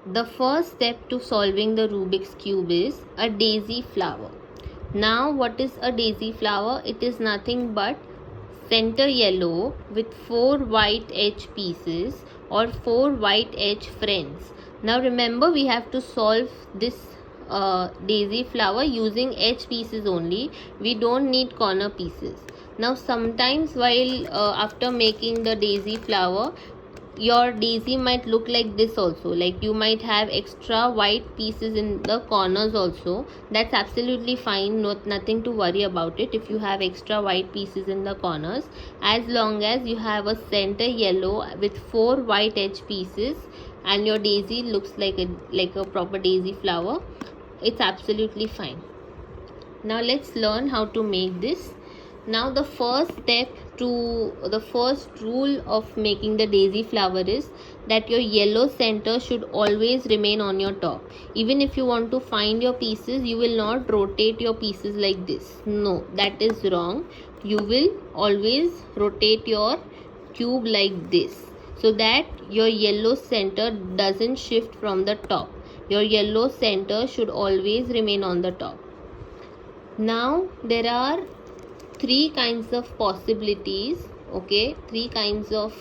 The first step to solving the Rubik's Cube is a daisy flower. Now what is a daisy flower? It is nothing but center yellow with 4 white edge pieces or 4 white edge friends. Now remember, we have to solve this daisy flower using edge pieces only. We don't need corner pieces. Now sometimes while after making the daisy flower, your daisy might look like this also, like you might have extra white pieces in the corners also. That's absolutely fine, nothing to worry about it if you have extra white pieces in the corners, as long as you have a center yellow with 4 white edge pieces and your daisy looks like a proper daisy flower. It's absolutely fine. Now let's learn how to make this. Now the first rule of making the daisy flower is that your yellow center should always remain on your top. Even if you want to find your pieces, you will not rotate your pieces like this. No, that is wrong. You will always rotate your cube like this, so that your yellow center doesn't shift from the top. Your yellow center should always remain on the top. Now there are 3 kinds of possibilities. Okay, 3 kinds of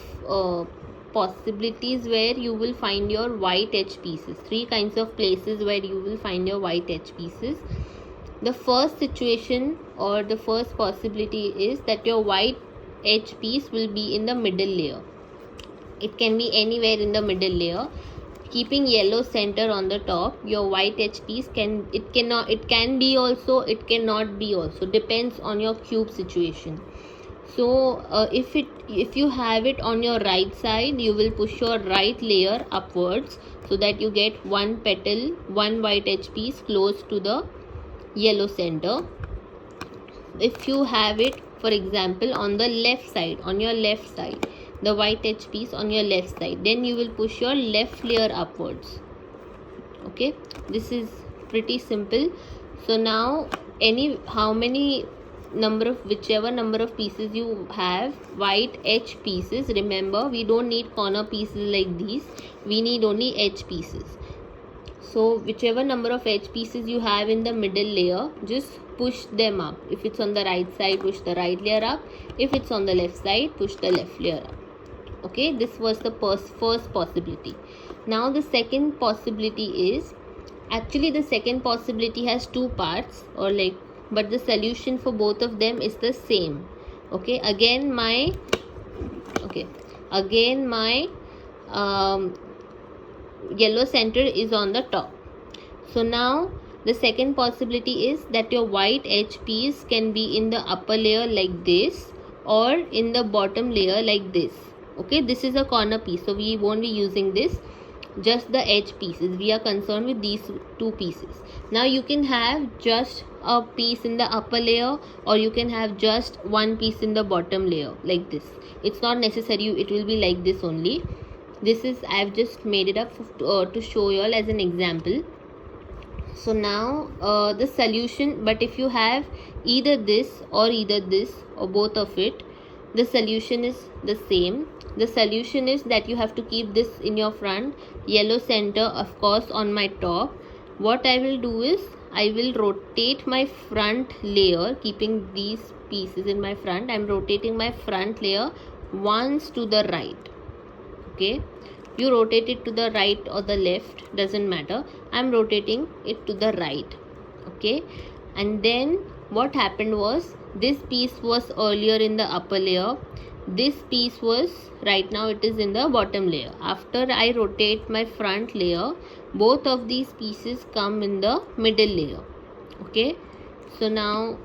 possibilities where you will find your white edge pieces. 3 kinds of places where you will find your white edge pieces. The first situation or the first possibility is that your white edge piece will be in the middle layer. It can be anywhere in the middle layer. Keeping yellow center on the top, your white edge piece can be also, it cannot be also, depends on your cube situation. So if you have it on your right side, you will push your right layer upwards so that you get one petal, one white edge piece close to the yellow center. If you have it, for example, on the left side, on your left side, the white edge piece on your left side, then you will push your left layer upwards. Okay, this is pretty simple. So now whichever number of pieces you have, white edge pieces, remember we don't need corner pieces like these, we need only edge pieces. So whichever number of edge pieces you have in the middle layer, just push them up. If it's on the right side, push the right layer up. If it's on the left side, push the left layer up. Okay, this was the first possibility. Now the second possibility is, actually the second possibility has 2 parts, but the solution for both of them is the same. Okay, again my yellow center is on the top. So now the second possibility is that your white edge piece can be in the upper layer like this, or in the bottom layer like this. Okay, this is a corner piece, so we won't be using this, just the edge pieces. We are concerned with these 2 pieces. Now you can have just a piece in the upper layer, or you can have just one piece in the bottom layer like this. It's not necessary it will be like this only. This is, I've just made it up to show you all as an example. So now the solution, but if you have either this or both of it, the solution is the same. The solution is that you have to keep this in your front, yellow center of course on my top. What I will do is, I will rotate my front layer, keeping these pieces in my front. I'm rotating my front layer once to the right. Okay, you rotate it to the right or the left, doesn't matter. I'm rotating it to the right. Okay, and then what happened was, this piece was earlier in the upper layer, this piece was, right now it is in the bottom layer. After I rotate my front layer, both of these pieces come in the middle layer. Okay, so now,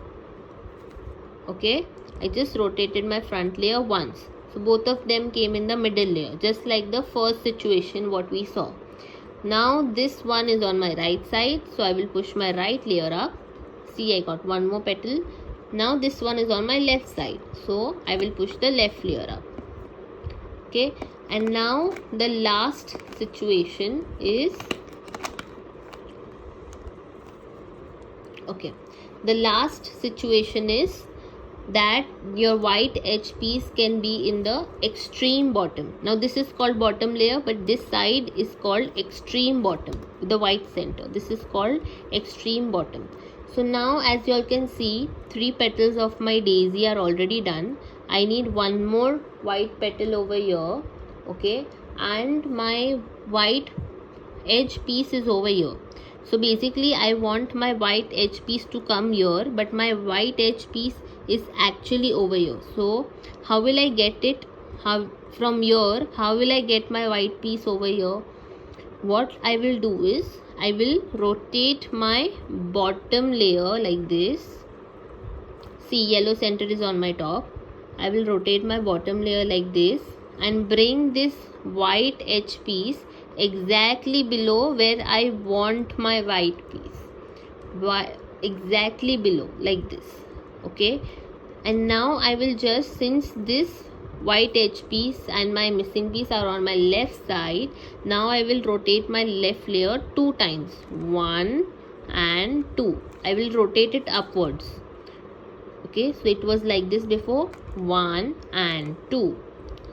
okay, I just rotated my front layer once, so both of them came in the middle layer, just like the first situation what we saw. Now this one is on my right side, so I will push my right layer up. See, I got one more petal. Now this one is on my left side, so I will push the left layer up. Okay, and now the last situation is, the last situation is that your white edge piece can be in the extreme bottom. Now this is called bottom layer, but this side is called extreme bottom with the white center. This is called extreme bottom. So now as you all can see, 3 petals of my daisy are already done. I need one more white petal over here, okay, and my white edge piece is over here. So basically I want my white edge piece to come here, but my white edge piece is actually over here. So how will I get it? From here, how will I get my white piece over here? What I will do is I will rotate my bottom layer like this. See, yellow center is on my top. I will rotate my bottom layer like this and bring this white edge piece exactly below where I want my white piece. Exactly below, like this. Okay. And now I will just, since this white edge piece and my missing piece are on my left side, now I will rotate my left layer 2 times. 1 and 2. I will rotate it upwards. Okay, so it was like this before. 1 and 2.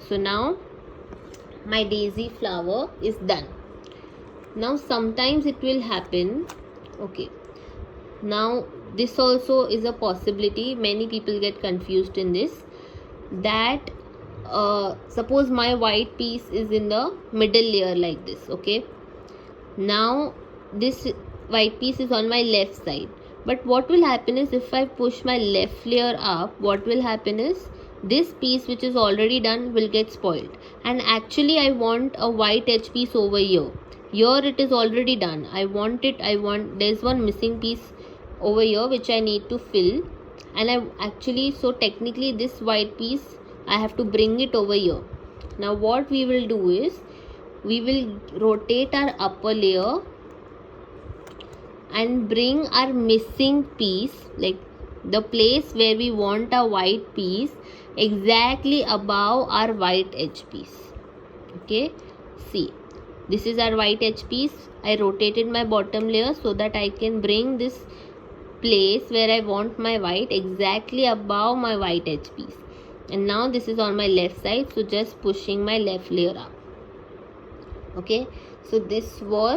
So now my daisy flower is done. Now sometimes it will happen, okay, now this also is a possibility, many people get confused in this, that suppose my white piece is in the middle layer like this, okay, now this white piece is on my left side, but what will happen is if I push my left layer up, what will happen is this piece which is already done will get spoiled, and actually I want a white edge piece over here. Here it is already done. There's one missing piece over here which I need to fill, and so technically this white piece I have to bring it over here. Now what we will do is we will rotate our upper layer and bring our missing piece, like the place where we want a white piece, exactly above our white edge piece. Okay, see, this is our white edge piece. I rotated my bottom layer so that I can bring this place where I want my white exactly above my white edge piece. And now this is on my left side, so just pushing my left layer up. Okay, so this was